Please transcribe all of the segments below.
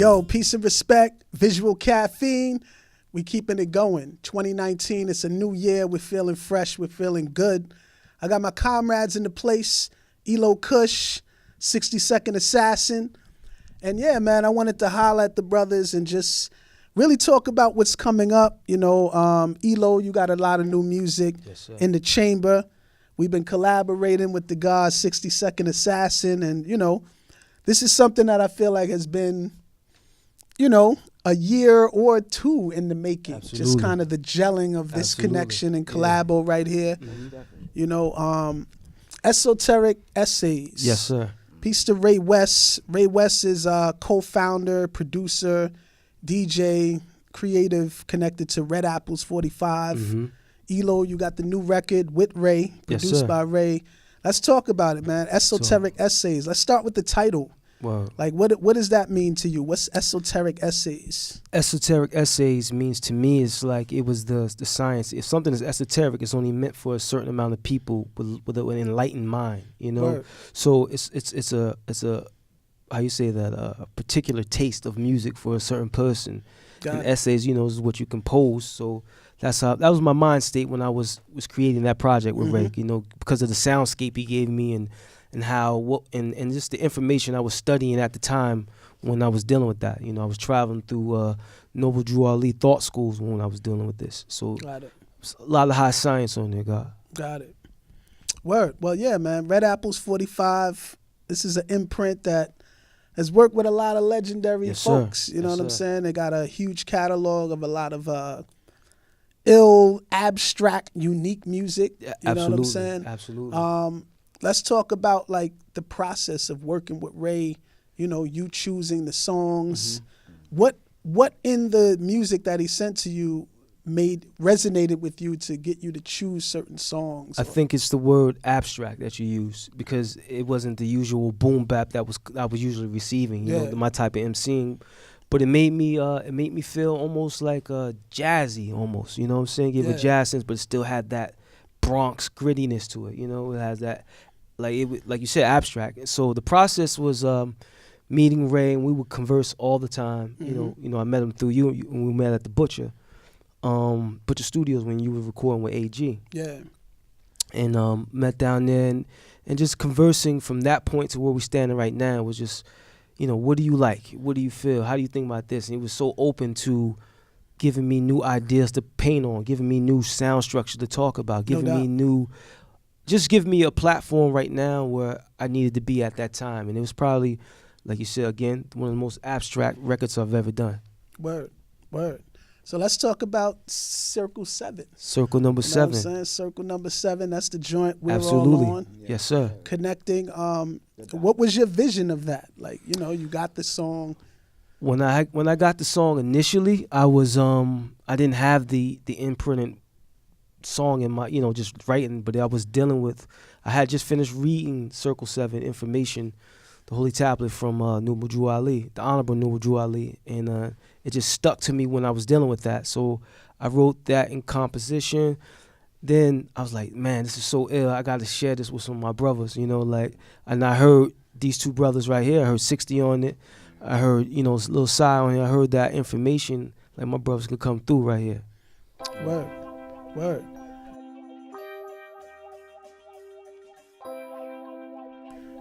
Yo, peace and respect, Visual Caffeine. We keeping it going. 2019, it's a new year. We're feeling fresh. We're feeling good. I got my comrades in the place, Eloh Kush, Second Assassin. And yeah, man, I wanted to holler at the brothers and just really talk about what's coming up. You know, Eloh, you got a lot of new music in the chamber. We've been collaborating with the guys, Second Assassin. And, you know, this is something that I feel like has been, you know, a year or two in the making. Absolutely. Just kind of the gelling of this connection and collabo right here. You know, Esoteric Essays. Yes, sir. Peace to Ray West. Ray West is co-founder, producer, DJ, creative, connected to Red Apples 45. Eloh, you got the new record with Ray, produced by Ray. Let's talk about it, man. Esoteric Essays. Let's start with the title. Wow. Like, what does that mean to you? What's Esoteric Essays? Esoteric Essays means to me, it's like it was the science. If something is esoteric, it's only meant for a certain amount of people with an enlightened mind, you know? Word. So it's a how you say that, a particular taste of music for a certain person. And essays, you know, is what you compose. So that was my mind state when I was creating that project with Ray, you know, because of the soundscape he gave me and how and just the information I was studying at the time when I was dealing with that. You know, I was traveling through Noble Drew Ali thought schools when I was dealing with this. So Got it. a lot of high science on there, God. Got it. Word. Well, yeah, man. Red Apples 45. This is an imprint that has worked with a lot of legendary folks. You know what I'm saying? They got a huge catalog of a lot of ill, abstract, unique music. You know what I'm saying? Absolutely. Let's talk about like the process of working with Ray, you know, you choosing the songs. What in the music that he sent to you resonated with you to get you to choose certain songs? I think it's the word abstract that you use, because it wasn't the usual boom bap that I was usually receiving, you know, my type of MCing. But it made me feel almost like jazzy almost, you know what I'm saying? Give a jazz sense, but it still had that Bronx grittiness to it, you know? It has that, like you said, abstract. So the process was meeting Ray, and we would converse all the time. You know, I met him through you, and we met at the Butcher Studios when you were recording with AG. Yeah. And met down there, and just conversing from that point to where we're standing right now was just, you know, what do you like? What do you feel? How do you think about this? And he was so open to giving me new ideas to paint on, giving me new sound structure to talk about, giving me just give me a platform right now where I needed to be at that time. And it was probably, like you said, again, one of the most abstract records I've ever done. Word. So let's talk about Circle 7. Circle number 7. You know what I'm saying? Circle number 7, that's the joint we're Absolutely. all on. Yes, sir. Connecting. What was your vision of that? Like, you know, you got the song. When I got the song initially, I was I didn't have the imprinted song in my, you know, just writing, but I was dealing with, I had just finished reading Circle 7 information, the Holy Tablet from Noble Drew Ali, the Honorable Noble Drew Ali, and it just stuck to me when I was dealing with that. So I wrote that in composition. Then I was like, man, this is so ill. I got to share this with some of my brothers, you know, like, and I heard these two brothers right here. I heard 60 on it. I heard, you know, Lil Psy on here. I heard that information, like my brothers could come through right here. Word.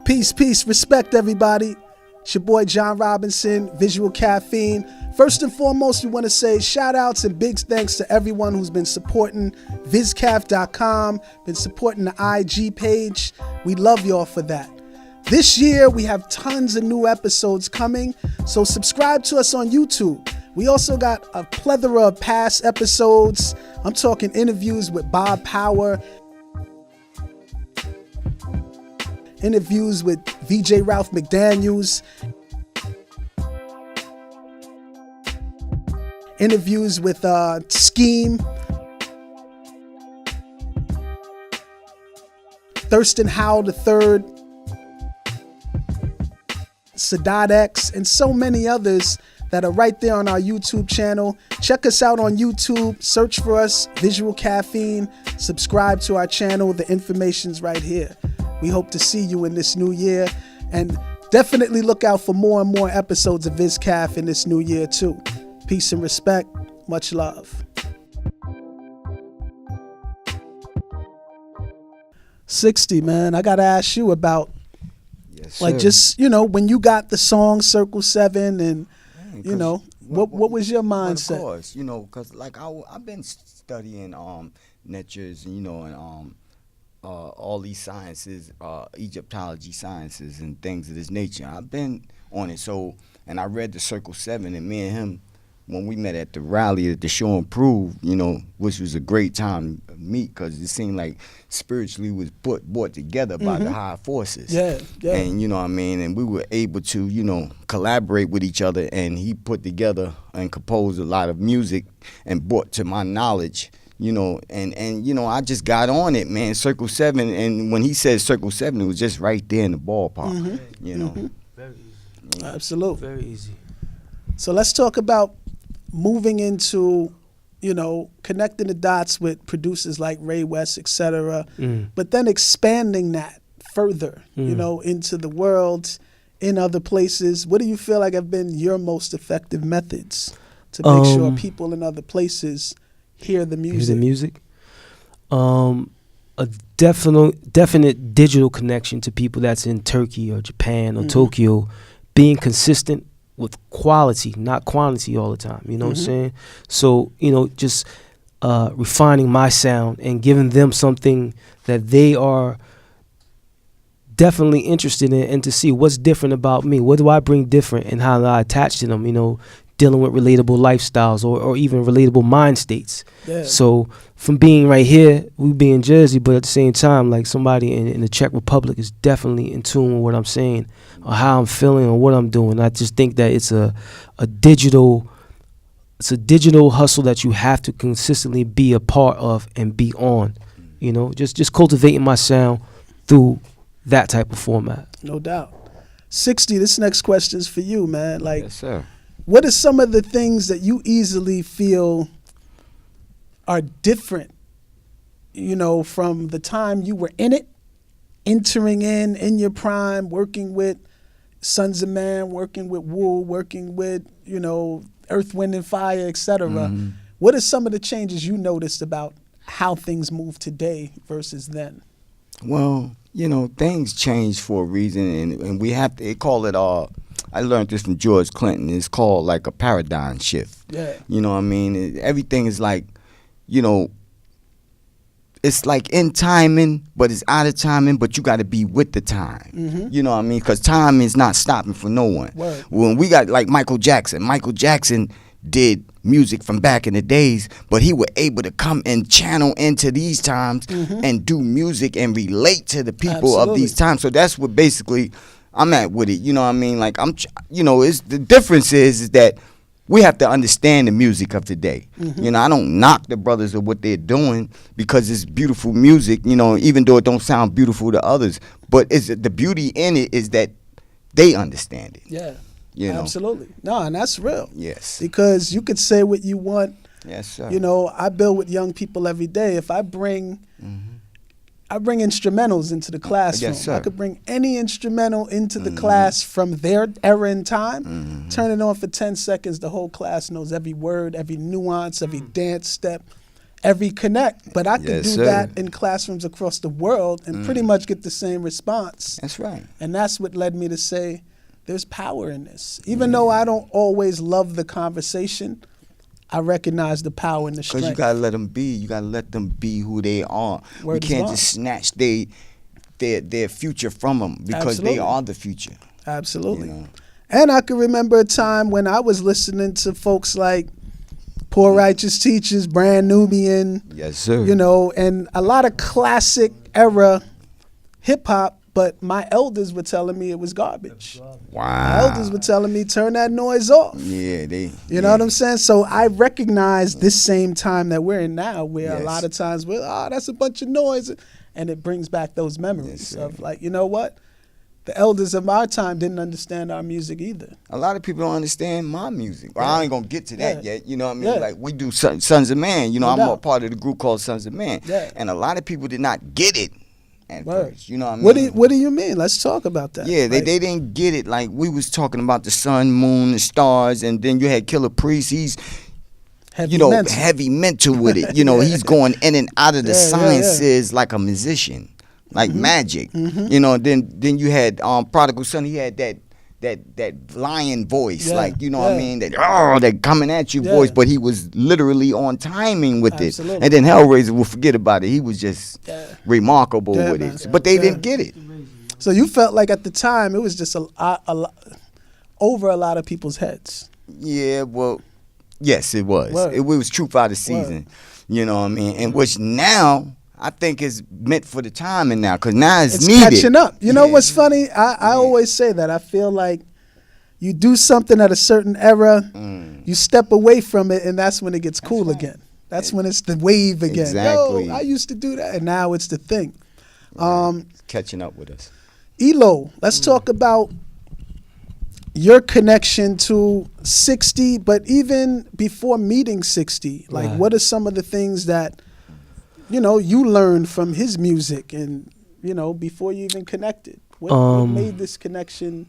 Peace, respect everybody. It's your boy John Robinson, Visual Caffeine. First and foremost, we want to say shout outs and big thanks to everyone who's been supporting VizCaff.com, been supporting the IG page. We love y'all for that. This year, we have tons of new episodes coming, so subscribe to us on YouTube. We also got a plethora of past episodes. I'm talking interviews with Bob Power, interviews with VJ Ralph McDaniels, interviews with Scheme, Thurston Howell III, Sadat X, and so many others that are right there on our YouTube channel. Check us out on YouTube. Search for us, Visual Caffeine. Subscribe to our channel. The information's right here. We hope to see you in this new year. And Definitely look out for more and more episodes of Viz Caff in this new year too. Peace and respect. Much love. 60, man, I gotta ask you about, like, just, you know, when you got the song Circle 7 and, you know, what was your mindset? Of course, you know, because, like, I've been studying natures, you know, and all these sciences, Egyptology sciences and things of this nature. I've been on it, so, and I read the Circle 7, and me and him, when we met at the rally at the Show and Prove, you know, which was a great time to meet, because it seemed like spiritually was brought together by the higher forces. Yeah. And, you know what I mean, and we were able to, you know, collaborate with each other, and he put together and composed a lot of music and brought to my knowledge, you know, and you know, I just got on it, man, Circle 7, and when he said Circle 7, it was just right there in the ballpark, you know. Very easy. Absolutely. Very easy. So let's talk about moving into, you know, connecting the dots with producers like Ray West, etc., but then expanding that further, you know, into the world, in other places. What do you feel like have been your most effective methods to make sure people in other places hear the music? Hear the music. A definite digital connection to people that's in Turkey or Japan or Tokyo, being consistent with quality, not quantity all the time, you know what I'm saying? So, you know, just refining my sound and giving them something that they are definitely interested in, and to see what's different about me. What do I bring different, and how do I attach to them, you know, dealing with relatable lifestyles or even relatable mind states. Yeah. So from being right here, we be in Jersey, but at the same time, like somebody in the Czech Republic is definitely in tune with what I'm saying or how I'm feeling or what I'm doing. I just think that it's a digital hustle that you have to consistently be a part of and be on. You know, just cultivating my sound through that type of format. No doubt. 60, this next question is for you, man. Like, yes, sir. What are some of the things that you easily feel are different, you know, from the time you were in it, entering in your prime, working with Sunz of Man, working with Wu, working with, you know, Earth, Wind, and Fire, etc. What are some of the changes you noticed about how things move today versus then? Well, you know, things change for a reason, and we have to call it I learned this from George Clinton. It's called like a paradigm shift. Yeah. You know what I mean? Everything is like, you know, it's like in timing, but it's out of timing, but you got to be with the time. You know what I mean? Because time is not stopping for no one. Word. When we got like Michael Jackson did music from back in the days, but he was able to come and channel into these times and do music and relate to the people of these times. So that's what basically I'm at with it, you know what I mean? Like, you know, the difference is that we have to understand the music of today. You know, I don't knock the brothers or what they're doing because it's beautiful music, you know, even though it don't sound beautiful to others. But the beauty in it is that they understand it. Yeah, you know? Absolutely. No, and that's real. Yes. Because you could say what you want. Yes, sir. You know, I build with young people every day. If I bring instrumentals into the classroom. Yes, sir. I could bring any instrumental into the class from their era in time, turn it on for 10 seconds, the whole class knows every word, every nuance, every dance step, every connect. But I could do that in classrooms across the world and pretty much get the same response. That's right. And that's what led me to say there's power in this. Even though I don't always love the conversation, I recognize the power and the strength. Because you gotta let them be. You gotta let them be who they are. You can't just snatch their future from them because they are the future. Absolutely. You know? And I can remember a time when I was listening to folks like Poor Righteous Teachers, Brand Nubian. Yes, sir. You know, and a lot of classic era hip hop. But my elders were telling me it was garbage. Wow. My elders were telling me, turn that noise off. Yeah, You know what I'm saying? So I recognize this same time that we're in now, where a lot of times we're, that's a bunch of noise. And it brings back those memories of like, you know what? The elders of our time didn't understand our music either. A lot of people don't understand my music. Well, I ain't going to get to that yet. You know what I mean? Like, we do Sunz of Man. You know, I'm a part of the group called Sunz of Man. And a lot of people did not get it at first. You know what I mean? What do you mean? Let's talk about that. Yeah, they didn't get it. Like, we was talking about the sun, moon, the stars, and then you had Killer Priest. He's heavy mental with it. You know, he's going in and out of the sciences like a musician, like magic. You know, then you had Prodigal Son. He had that lion voice, like, you know what I mean, that coming at you voice, but he was literally on timing with it. And then Hellraiser, will forget about it. He was just remarkable with it, but they didn't get it. So you felt like at the time it was just over a lot of people's heads. Yeah, well, yes, it was. It was Truth Out of Season. You know what I mean, and which now I think is meant for the timing now, because now it's needed. Catching up. You know what's funny? I always say that. I feel like you do something at a certain era, you step away from it, and that's when it gets cool again. That's when it's the wave again. Exactly. Yo, I used to do that, and now it's the thing. Catching up with us. Eloh, let's talk about your connection to 60, but even before meeting 60. Like, what are some of the things that you learned from his music, and before you even connected? What made this connection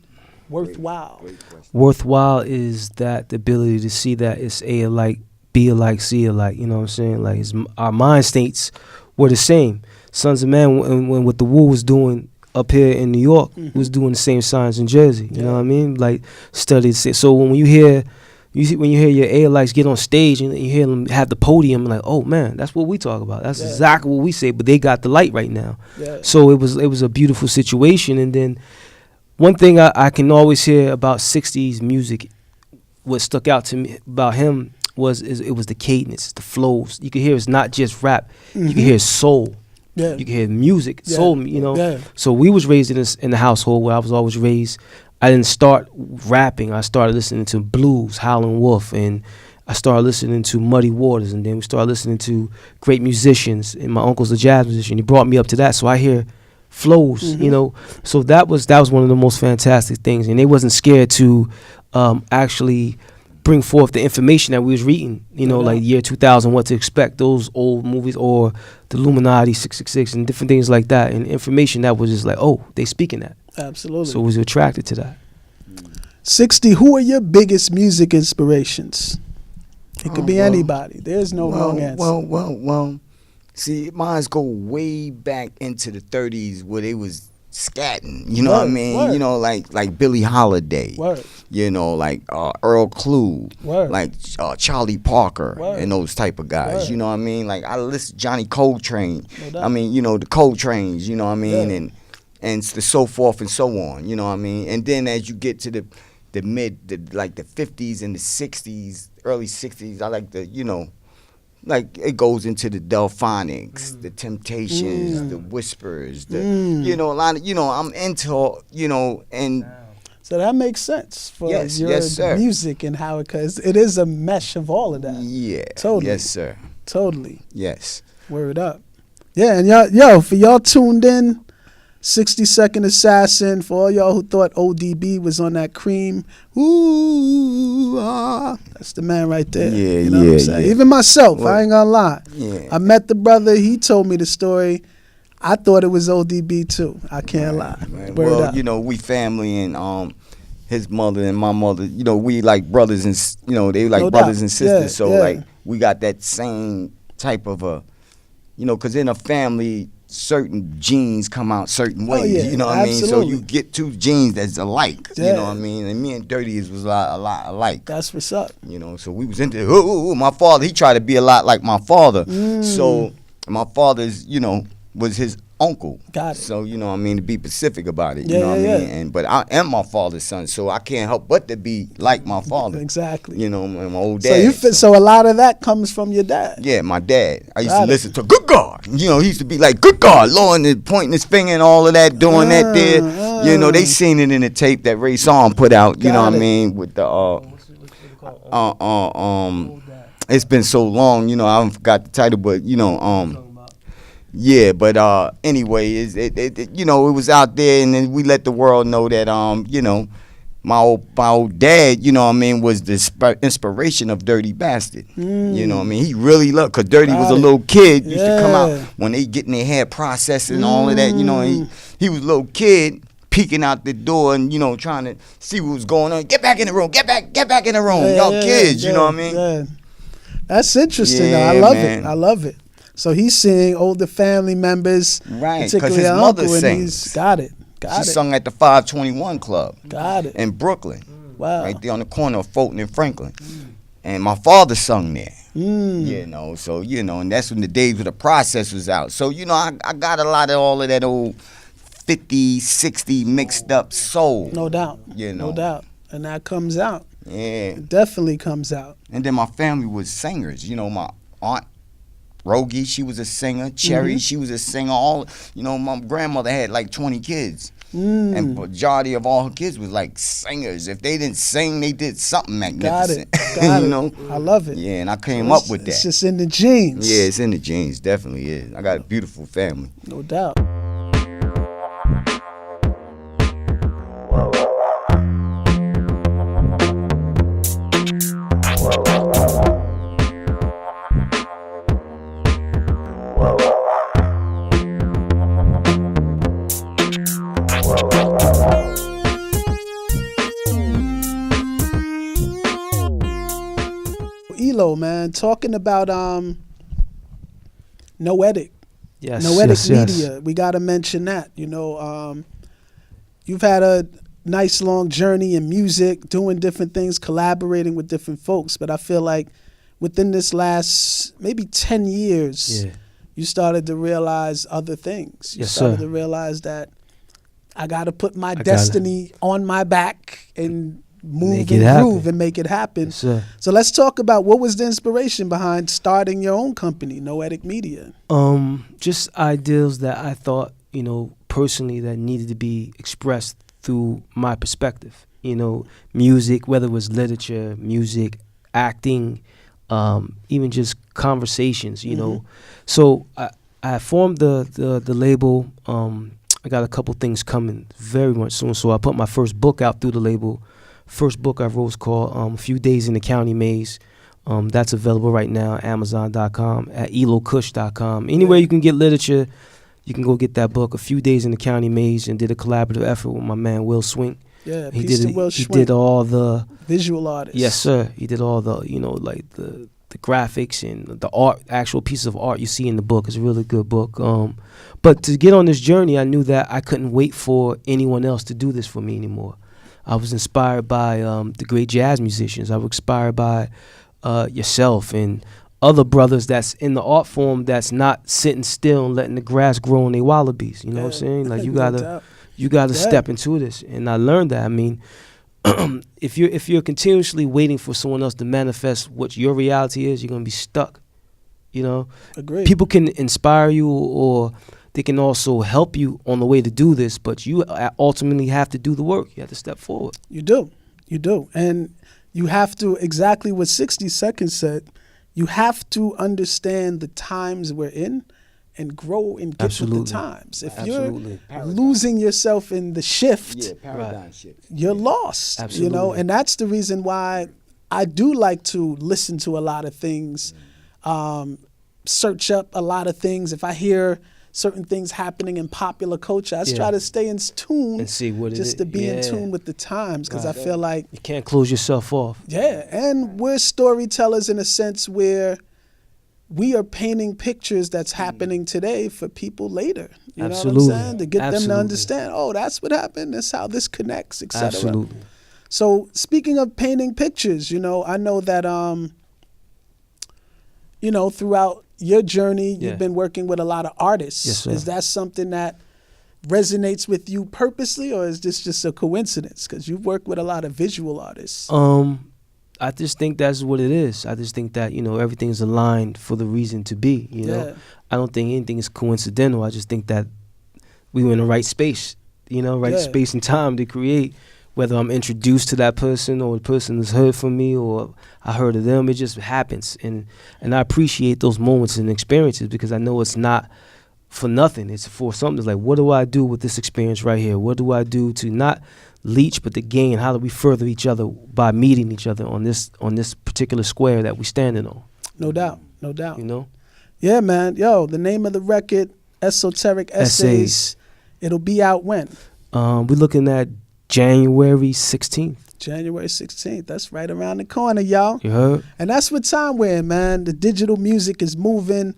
worthwhile? Worthwhile is that the ability to see that it's A alike, B alike, C alike. You know what I'm saying? Like, our mind states were the same. Sunz of Man, when what the Wu was doing up here in New York, was doing the same science in Jersey. You know what I mean? Like, studied. So when you hear your A-likes get on stage and you hear them have the podium, like, oh man, that's what we talk about. That's exactly what we say, but they got the light right now. So it was a beautiful situation. And then one thing I can always hear about 60s music, what stuck out to me about him was the cadence, the flows. You could hear it's not just rap. You can hear soul. You can hear music, soul, So we was raised in the household where I was always raised. I didn't start rapping. I started listening to blues, Howlin' Wolf, and I started listening to Muddy Waters, and then we started listening to great musicians, and my uncle's a jazz musician. He brought me up to that, so I hear flows, So that was one of the most fantastic things, and they wasn't scared to actually bring forth the information that we was reading, like year 2000, what to expect, those old movies, or the Illuminati, 666, and different things like that, and information that was just like, oh, they speaking that. Absolutely. So I was attracted to that. 60, who are your biggest music inspirations? It could be anybody. There's no wrong answer. Well, see, mine go way back into the 30s where they was scatting, you know what I mean? Like Billie Holiday, like Earl Clue, like Charlie Parker, and those type of guys, you know what I mean? Like, I listen to Johnny Coltrane, I mean, the Coltranes, you know what I mean? And so forth and so on, you know what I mean? And then as you get to the 50s and the 60s, early 60s, I like like it goes into the Delphonics, the Temptations, the Whispers, a lot of, I'm into, and so that makes sense for your music and how because it is a mesh of all of that. Yeah. Totally. Yes, sir. Totally. Yes. Word up. Yeah, and for y'all tuned in, 60 Second Assassin, for all y'all who thought ODB was on that cream, that's the man right there. Yeah, what I'm saying? Even myself, I ain't gonna lie. Yeah. I met the brother, he told me the story. I thought it was ODB too. I can't lie. Right. Well, we family, and his mother and my mother, we like brothers, and they like brothers and sisters. Like, we got that same type of because in a family, certain genes come out certain ways, you know what I mean? So you get two genes that's alike, you know what I mean? And me and Dirty was a lot alike. That's what's up. So we was into my father, he tried to be a lot like my father. So my father's, was his uncle. Got it. So, to be specific about it, you know what I mean? But I am my father's son, so I can't help but to be like my father. Exactly. My old dad. So a lot of that comes from your dad. Yeah, my dad. I used to listen to Good God. He used to be like, Good God, Lord, and pointing his finger and all of that, doing that there. They seen it in the tape that Ray Song put out, you know what I mean, with the it's been so long, I forgot the title, but yeah, but anyway, it was out there, and then we let the world know that my old dad, you know what I mean, was the inspiration of Dirty Bastard. You know what I mean? He really loved, because Dirty was a little kid, used to come out when they getting their hair processed and all of that, you know, he was a little kid peeking out the door and, you know, trying to see what was going on. Get back in the room, get back in the room. Y'all kids, you know what I mean? Yeah. That's interesting, though. I love it. So he's seeing older family members, right? Because his mother sings. Got it. She sung at the 521 Club. Got it. In Brooklyn. Wow. Right there on the corner of Fulton and Franklin. And my father sung there. You know, so, you know, and that's when the days where the process was out. So, you know, I got a lot of all of that old 50, 60 mixed up soul. No doubt. You know. No doubt. And that comes out. Yeah. It definitely comes out. And then my family was singers. You know, my aunt Rogie, she was a singer. Cherry, she was a singer. All, you know, my grandmother had like 20 kids. And majority of all her kids was like singers. If they didn't sing, they did something magnificent. Got it. You know? I love it. Yeah, and I came up with that. It's just in the genes. Yeah, it's in the genes. Definitely is. I got a beautiful family. No doubt. Eloh, man, talking about Noetic. Yes, Noetic yes. Media. We got to mention that. You know, you've had a nice long journey in music, doing different things, collaborating with different folks. But I feel like within this last maybe 10 years, you started to realize other things. You started to realize that I got to put my destiny on my back and move and groove and make it happen. Yes, so let's talk about what was the inspiration behind starting your own company, Noetic Media. Just ideals that I thought, you know, personally that needed to be expressed through my perspective. You know, music, whether it was literature, music, acting, even just conversations, you know. So I formed the label. I got a couple things coming very much soon. So I put my first book out through the label. First book I wrote is called A Few Days in the County Maze. That's available right now at Amazon.com, at ElohKush.com. Anywhere you can get literature, you can go get that book, A Few Days in the County Maze, and did a collaborative effort with my man Will Swink. Yeah, he did all the visual artists. Yes, sir. He did all the, you know, like the graphics and the art, actual pieces of art you see in the book. It's a really good book. But to get on this journey, I knew that I couldn't wait for anyone else to do this for me anymore. I was inspired by the great jazz musicians. I was inspired by yourself and other brothers that's in the art form that's not sitting still and letting the grass grow on their wallabies. You know what I'm saying? Like you gotta step into this. And I learned that. I mean, if you're continuously waiting for someone else to manifest what your reality is, you're gonna be stuck. You know? Agreed. People can inspire you or they can also help you on the way to do this, but you ultimately have to do the work. You have to step forward. You do. And you have to, exactly what 60 Seconds said, you have to understand the times we're in and grow and get with the times. If you're losing yourself in the shift, paradigm shift, you're lost. Absolutely. You know, and that's the reason why I do like to listen to a lot of things, search up a lot of things. If I hear certain things happening in popular culture, I just try to stay in tune and see what just to be in tune with the times, because I feel like you can't close yourself off. Yeah, and we're storytellers in a sense where we are painting pictures that's happening today for people later. You know what I'm saying? To get them to understand, oh, that's what happened, that's how this connects, etc. Absolutely. So speaking of painting pictures, you know, I know that you know, throughout your journey, you've been working with a lot of artists. Yes, sir. Is that something that resonates with you purposely, or is this just a coincidence? Because you've worked with a lot of visual artists. I just think that's what it is. I just think that, you know, everything's aligned for the reason to be, you know. I don't think anything is coincidental. I just think that we were in the right space, you know, right space and time to create. Whether I'm introduced to that person or the person has heard from me or I heard of them, it just happens. And I appreciate those moments and experiences because I know it's not for nothing. It's for something. It's like, what do I do with this experience right here? What do I do to not leech, but to gain. How do we further each other by meeting each other on this particular square that we standing on? No doubt, no doubt. You know? Yeah, man. Yo, the name of the record, Esoteric Essays. It'll be out when? We're looking at January 16th. January 16th. That's right around the corner, y'all. You heard? And that's what time we're in, man. The digital music is moving.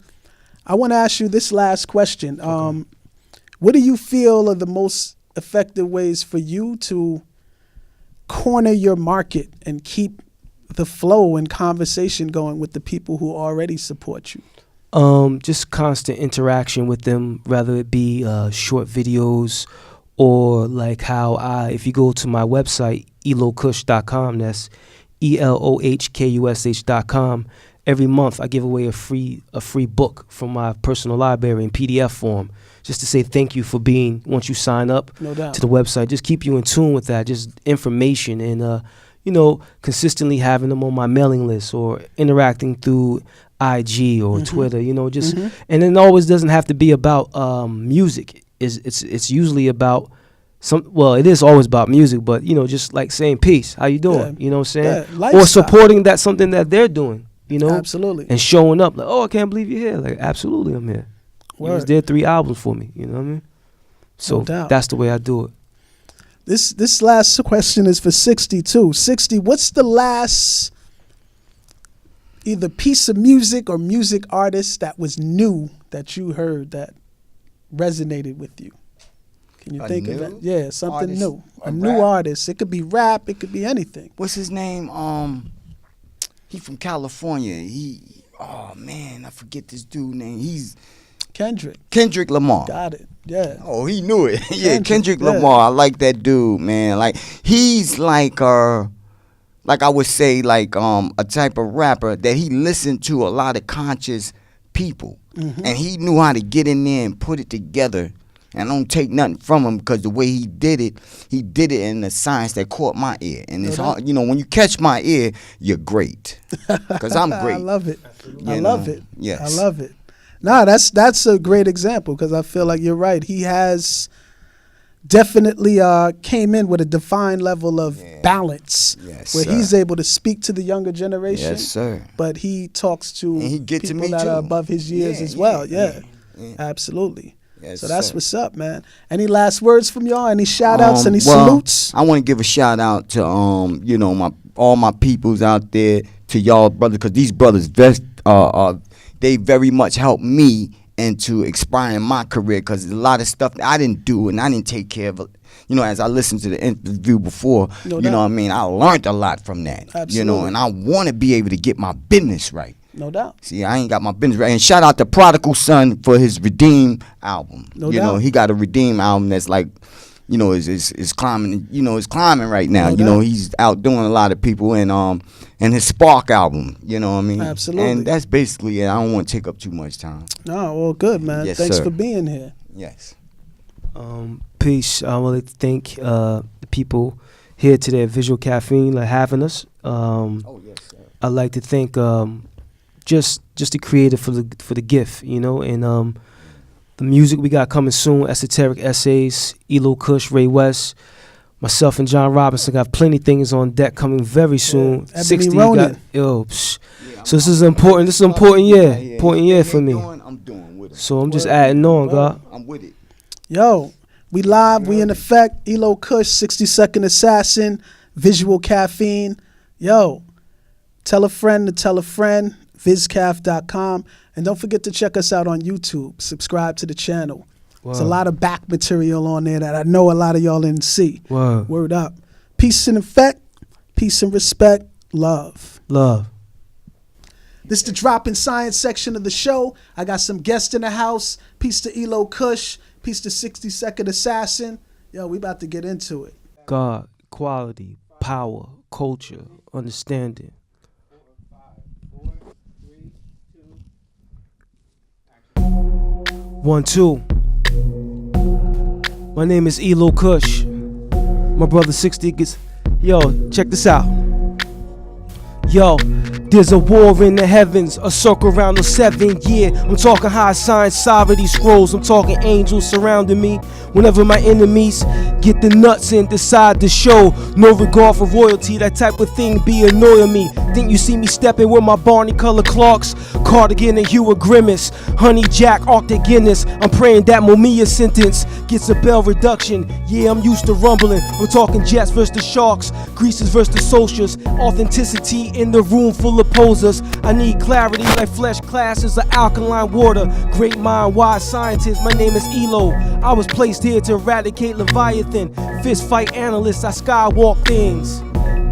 I want to ask you this last question. Okay. What do you feel are the most effective ways for you to corner your market and keep the flow and conversation going with the people who already support you? Just constant interaction with them, whether it be short videos or like how if you go to my website, elohkush.com, that's ELOHKUSH.com, every month I give away a free book from my personal library in PDF form, just to say thank you for being, once you sign up No doubt. to the website, just keep you in tune with that, just information and, consistently having them on my mailing list or interacting through IG or Twitter, just, and it always doesn't have to be about music. It's usually about it is always about music, but just like saying peace, how you doing? You know what I'm saying? Yeah, or supporting something that they're doing, Absolutely. and showing up like, oh, I can't believe you're here. Like, absolutely, I'm here. You was there 3 albums for me, you know what I mean? So that's the way I do it. This last question is for 60 too. 60, what's the last either piece of music or music artist that was new that you heard that resonated with you? Can you think of it? Yeah, something artist, new. A rap? new artist. It could be rap. It could be anything. What's his name? He from California. I forget this dude name. He's Kendrick Lamar. Got it. Yeah. Oh, he knew it. Yeah, Kendrick Lamar. I like that dude, man. Like, he's like I would say, like a type of rapper that he listened to a lot of conscious people, and he knew how to get in there and put it together. And I don't take nothing from him because the way he did it in the science that caught my ear. And it's hard, when you catch my ear, you're great. Because I'm great. I love it. I love it. Yes. I love it. No, that's a great example because I feel like you're right. He has definitely came in with a defined level of balance, where he's able to speak to the younger generation. Yes, sir. But he talks to and he get people to me that too. are above his years as well. Yeah. Absolutely. Yes, so that's what's up, man. Any last words from y'all? Any shout outs? Any salutes? I want to give a shout out to all my peoples out there, to y'all brothers, because these brothers they very much helped me into expiring my career, because a lot of stuff that I didn't do and I didn't take care of. As I listened to the interview before, what I mean, I learned a lot from that. Absolutely. And I want to be able to get my business right. No doubt. See, I ain't got my business right. And shout out to Prodigal Son for his Redeem album. No doubt. He got a Redeem album that's like, is climbing. It's climbing right now. No doubt. He's outdoing a lot of people. And his Spark album. You know what I mean? Absolutely. And that's basically it. I don't want to take up too much time. No, well, good, man. Yes, Thanks sir. for being here. Yes. Peace. I want to thank the people here today at Visual Caffeine for having us. Yes, sir. I'd like to thank just the creator for the gift, and the music we got coming soon, Esoteric Essays, Eloh Kush, Ray West, myself and John Robinson got plenty things on deck coming very soon. Ebony 60 Ronan. So this is important. This is important year for me. I'm doing with it. So I'm just adding on, God. I'm with it. Yo, we live, we in effect. Eloh Kush, 60 Second Assassin, Visual Caffeine. Yo, tell a friend to tell a friend, viscaf.com. And don't forget to check us out on YouTube. Subscribe to the channel. There's a lot of back material on there that I know a lot of y'all didn't see. Word up. Peace and effect, peace and respect, love. Love. This is the Droppin Science section of the show. I got some guests in the house. Peace to Eloh Kush. Peace to 60 Second Assassin. Yo, we about to get into it. God, quality, power, culture, understanding. 1, 2. My name is Eloh Kush. My brother 60 gets. Yo, check this out. Yo, There's a war in the heavens, a circle around the 7 year. I'm talking high science, sovereignty scrolls. I'm talking angels surrounding me. Whenever my enemies get the nuts and decide to show no regard for royalty, that type of thing be annoying me. Think you see me stepping with my Barney color Clarks, cardigan and hue of grimace, honey jack, Arctic Guinness. I'm praying that Mumia sentence gets a bell reduction. Yeah, I'm used to rumbling. I'm talking Jets versus the Sharks, Greasers versus the Socials. Authenticity in the room full of posers. I need clarity like flesh classes of alkaline water. Great mind, wise scientist. My name is Eloh. I was placed here to eradicate Leviathan. Fist fight analysts, I skywalk things.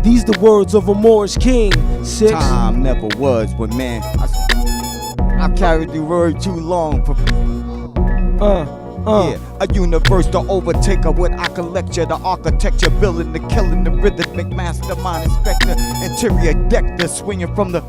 These the words of a Moorish king. 6. Time never was, but man, I carried the word too long for yeah, a universe to overtake her. What I can lecture, the architecture, building, the killing, the rhythmic mastermind, inspector, interior deck, the swinging from the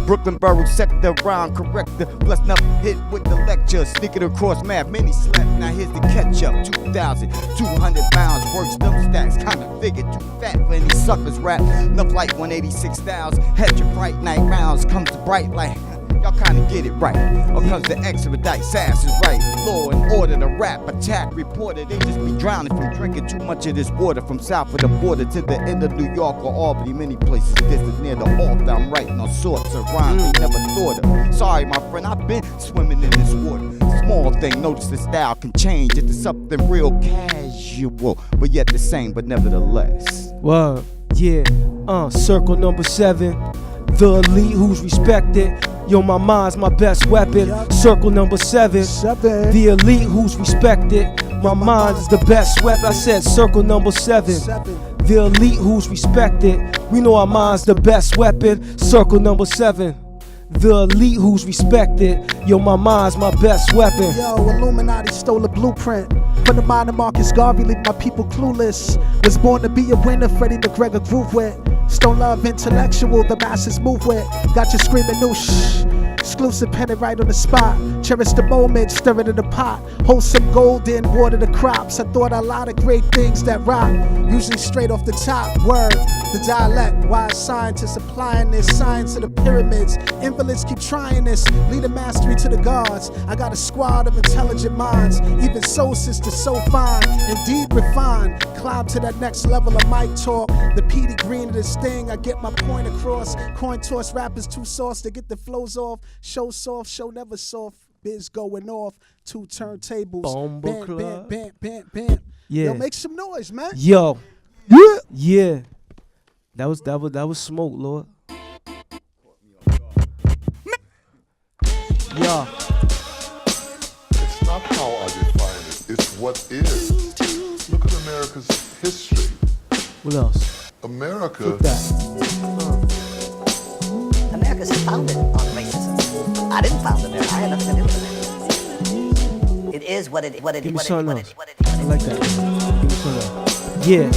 Brooklyn Borough sector, round corrector, blessed enough hit with the lecture, sneaking across map, many slept. Now here's the catch up, 2,200 pounds, works them stacks, kinda figured too fat for any suckers rap. Enough like 186,000, had your bright night rounds, comes the bright light. Y'all kinda get it right, or comes the expedite, sass is right. Law and order, the rap attack reporter, they just be drowning from drinking too much of this water. From south of the border to the end of New York or Albany, many places distant near the altar. I'm writing all sorts of rhymes they never thought of. Sorry my friend, I've been swimming in this water. Small thing, notice the style can change into something real casual, but yet the same, but nevertheless. Whoa, yeah, circle number 7. The elite who's respected. Yo, my mind's my best weapon. Circle number 7. The elite who's respected. My mind is the best weapon. I said circle number 7. The elite who's respected. We know our mind's the best weapon. Circle number 7. The elite who's respected. Yo, my mind's my best weapon. Yo, Illuminati stole a blueprint from the mind of Marcus Garvey, leave my people clueless. Was born to be a winner, Freddie McGregor groove with. Stone love intellectual, the masses move with. Got you screaming noosh. Exclusive penny right on the spot. Cherish the moment, stir it in the pot. Hold some gold in, water the crops. I thought a lot of great things that rock. Usually straight off the top, word, the dialect. Wise scientists applying this science to the pyramids. Invalids keep trying this, lead a mastery to the gods. I got a squad of intelligent minds. Even soul sisters so fine, indeed refined. Climb to that next level of mic talk. The Petey Green of this thing, I get my point across. Coin toss rappers too sauce to get the flows off. Show soft, show never soft. Biz going off. 2 turntables. Bomba Bam, bam, bam, bam, bam. Yeah. Yo, make some noise, man. Yo. Yeah. That was smoke, Lord. Yeah. It's not how I define it, it's what is. Look at America's history. What else? America. Look that. America's founded on racism. I didn't found America. I had nothing to do with it. It is what it is. Give me something else. I like that. Give me something else. Yeah.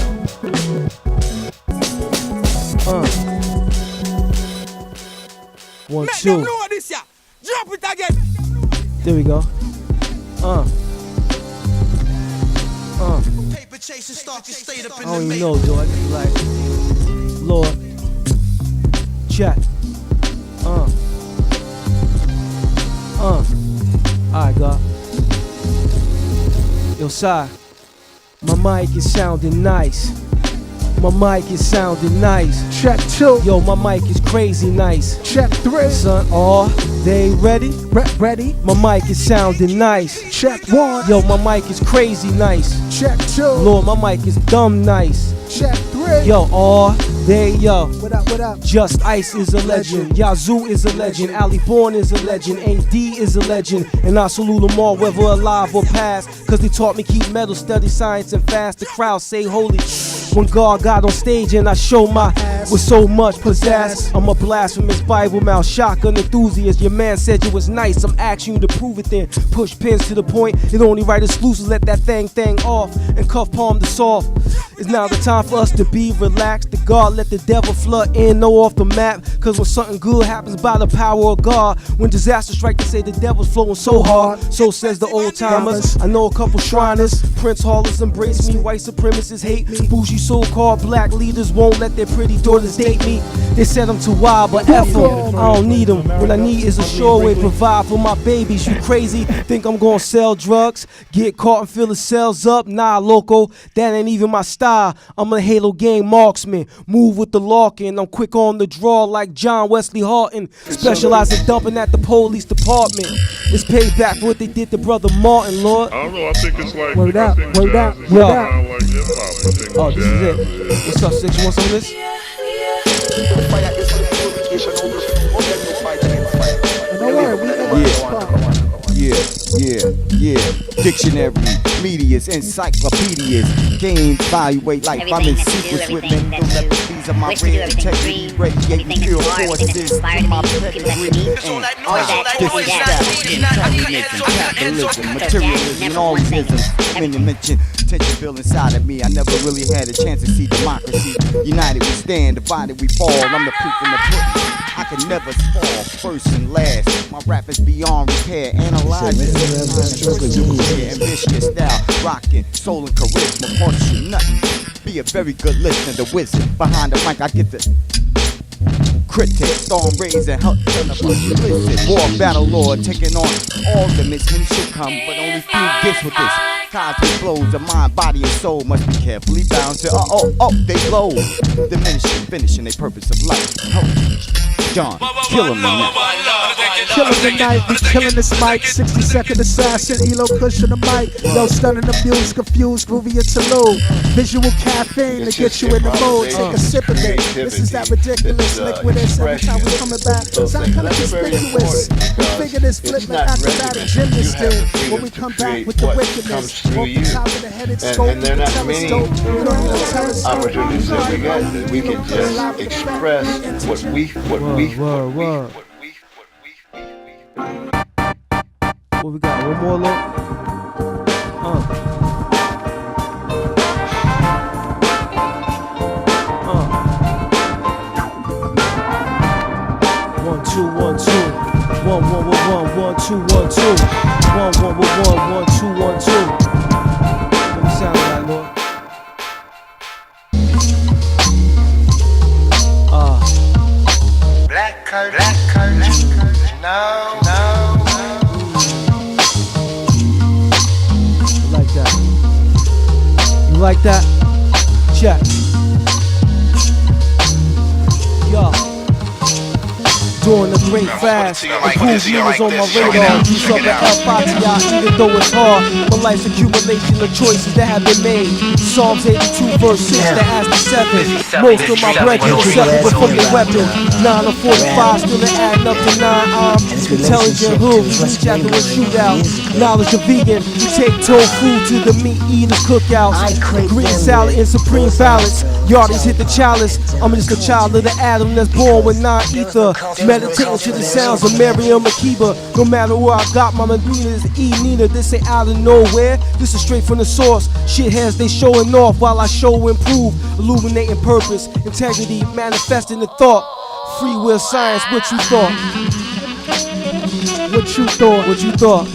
One, two. Drop it again. There we go. Paper chasing stalking stayed up I in don't the even know, Joe. I just like Lord. Check. Alright, God. Yo, Sai. My mic is sounding nice. My mic is sounding nice. Check 2. Yo, my mic is crazy nice. Check 3. Son, they ready? Ready? My mic is sounding nice. Check 1. Yo, my mic is crazy nice. Check 2. Lord, my mic is dumb nice. Check 3. Yo, yo. What up, what up? Just Ice is a legend. Yazoo is a legend. Ali Bourne is a legend. AD is a legend. And I salute them all, whether alive or past. Cause they taught me keep metal, study science and fast. The crowd say holy. When God got on stage and I show my with so much pizzazz. I'm a blasphemous Bible mouth shotgun enthusiast. Your man said you was nice, I'm asking you to prove it then. Push pins to the point, it only right exclusive, let that thing off and cuff palm the soft. It's now the time for us to be relaxed. The God let the devil flood in, no off the map. Cause when something good happens by the power of God, when disaster strike, they say the devil's flowing so hard. So says the old timers. I know a couple Shriners, Prince Hallers embrace me, white supremacists hate me. Bougie so-called black leaders won't let their pretty daughters date me. They said I'm too wild, but F them, I don't need them. What I need is a sure way provide for my babies. You crazy? Think I'm gonna sell drugs? Get caught and fill the cells up? Nah, loco, that ain't even my style. I'm a Halo gang marksman, move with the Larkin. I'm quick on the draw like John Wesley Harton. Specialize in dumping at the police department. It's payback for what they did to brother Martin, Lord. I don't know, I think it's like, Word up, word up, word up. like hip-hop. I think Oh, this is it. What's up, Six? You want some of this? Yeah. Dictionary, medias, encyclopedias, game evaluate like I'm in sequence with mental these are my rare integrity, radiating pure forces from my pedigree and disestablishment, capitalism, materialism, and all these isms. When you mention tension feel inside of me, I never really had a chance to see democracy. United we stand, divided we fall. I'm the proof in the pudding. I can never fall first and last. My rap is beyond repair. Analyze it. Ambitious style, rockin', soul and charisma, punch you nothing. Be a very good listener, the wizard. Behind the mic, I get the critic, storm rays and help turn up. Listen, war battle lord, taking on all the missions should come, but only few gets with this. Cosmic flows of mind, body, and soul must be carefully balanced. They blow, diminishing, finishing their purpose of life. John, killing me now. Killing the night, we killing this mic. 60 Second Assassin, Eloh Kush on the mic. Yo, stunning the muse, confused, groovy interlude. Visual Caffeine to get you in the mood. Take a sip of it. This is that ridiculous liquid. Every time we coming back, sound kind of conspicuous. We figure this flip like acrobatic gymnast did. When we come back with the wickedness, off the top of the headed scope, and there are not many opportunities that we get that we can just express what we What we got? One more look. One, two, one, two. One, one, one, one, one, two, one, two. One, one, one, one, one, two, one, two. What we sound like, Lord? Black curtain, no. You like that? Check. Yo. Doing the great fast. Improved was on my radar. Use up the L5 even though it's hard. My life's accumulation of choices that have been made. Psalms 82 verse 6 that has the 7. Most of my brethren were separate from their weapon. 9 or 45 still adding up to 9 arms. Intelligent hood, we reach after a shootout. Knowledge of vegan, we take tofu to the meat eaters cookouts. Green salad and supreme balance. Yardies hit the chalice. I'm just a child of the atom that's born with non-ether. Meditating to the sounds of Miriam Makeba. No matter where I got my Medina is E Nina. This ain't out of nowhere. This is straight from the source. Shitheads they showing off while I show improve. Illuminating purpose, integrity, manifesting the thought. Free will science, what you thought? What you thought? What you thought?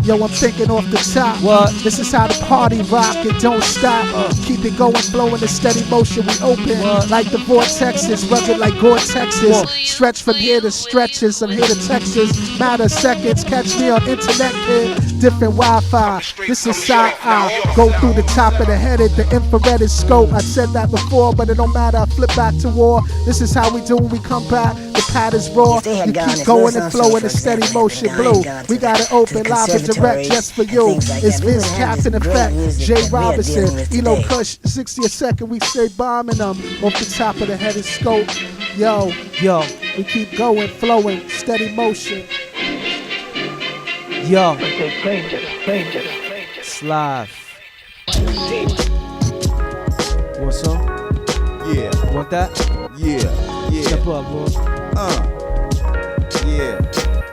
Yo, I'm thinking off the top. What? This is how the party rock and don't stop. Keep it going, flowing in steady motion. We open like the vortexes, rugged like Gore-Texas. Stretch from here to stretches, I'm here to Texas. Matter seconds, catch me on internet, kid. Different Wi-Fi. This is side-eye. Go through the top of the head at the infrared scope. I said that before, but it don't matter. I flip back to war. This is how we do when we come back. The pad is raw. You keep going and flowing in steady motion. Blue. We got it open, live and direct just for you. It's Vince Cap in effect. Jay Robinson, Eloh Kush, 60 a second. We stay bombing them off the top of the head and scope. Yo, we keep going, flowing, steady motion. Yo, Slav. Want some? Yeah. Want that? Yeah. Step up, boy.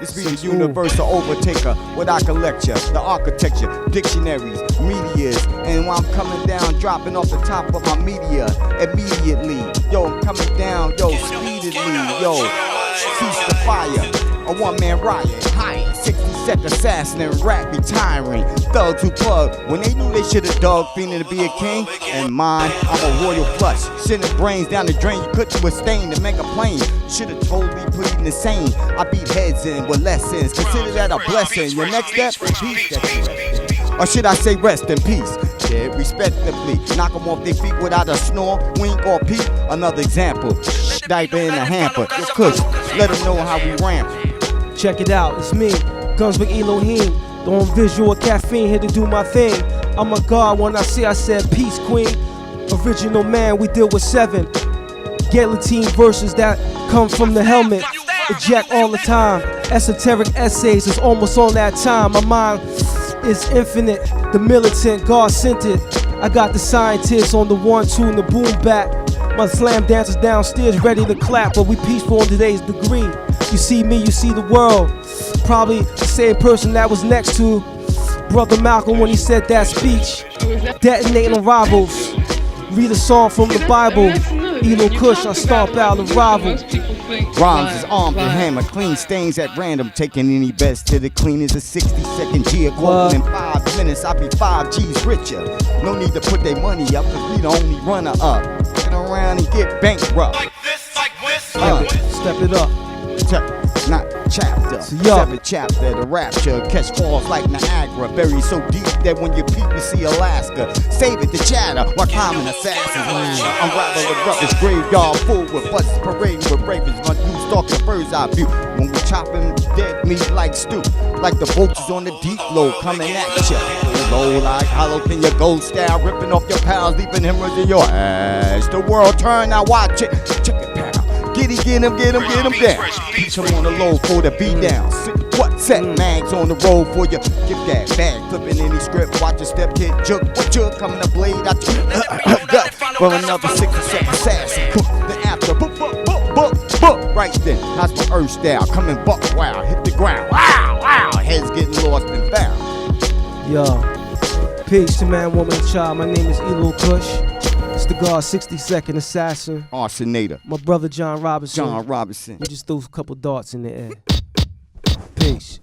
This be the universal overtaker. What I can lecture, the architecture, dictionaries, medias. And while I'm coming down, dropping off the top of my media immediately. Yo, I'm coming down, yo, speedily, yo. Cease the fire. A one-man riot, high, 60-second Assassinon, rap retiring. Thugs who plug when they knew they should have dug, feeling to be a king. And mine, I'm a royal flush, sending brains down the drain. You couldn't withstand to make a plane. Should have told me pleading the same. I beat heads in with lessons. Consider that a blessing. Your next step, peace that you rest in. Or should I say rest in peace? Dead respectively, knock them off their feet without a snore, wink or peep. Another example, diaper in a hamper. Yo, Kush, let them know how we ramp. Check it out, it's me, Guns with Elohim, on Visual Caffeine, here to do my thing. I'm a god when I said peace, queen. Original man, we deal with 7 guillotine verses that come from the helmet. Eject all the time, esoteric essays is almost on that time. My mind is infinite, the militant, God-centered. I got the scientists on the 1-2 and the boom back. My slam dancers downstairs ready to clap, but we peaceful on today's degree. You see me, you see the world. Probably the same person that was next to Brother Malcolm when he said that speech. Detonating rivals. Read a song from the Bible. Eloh Kush, I stomp out the rival. Rhymes is armed and hammer, clean stains at random. Taking any best to the cleaners, a 60-second G equivalent. In 5 minutes, I'll be 5 G's richer. No need to put their money up, cause we the only runner up. Get around and get bankrupt. Step it up. Not chapter, 7th chapter, the rapture. Catch falls like Niagara, buried so deep that when you peep you see Alaska. Save it to chatter while climbing assassins. Unravel the rubbish graveyard full with buses parading with ravens. My dude stalking bird's eye view. When we chopping dead meat like stew, like the vultures on the deep low coming at ya. Low like hollow, can you go style, ripping off your pals, leaving hemorrhoids in your ass. The world turn, now watch it. Check it, pal. Get him down. Beat him on the low for the beat down. What set mags on the road for you? Get that bag, flipping any script. Watch your step, kid, jug. What jug coming to blade? I gut from another 60-second assassin. Then after, book, right then. How's my earth style? Coming buck, wow, hit the ground. Wow, heads getting lost and found. Yo, peace to man, woman, and child. My name is Eloh Kush. It's the God 60-second assassin. Arsonator. My brother John Robinson. We just threw a couple darts in the air. Peace.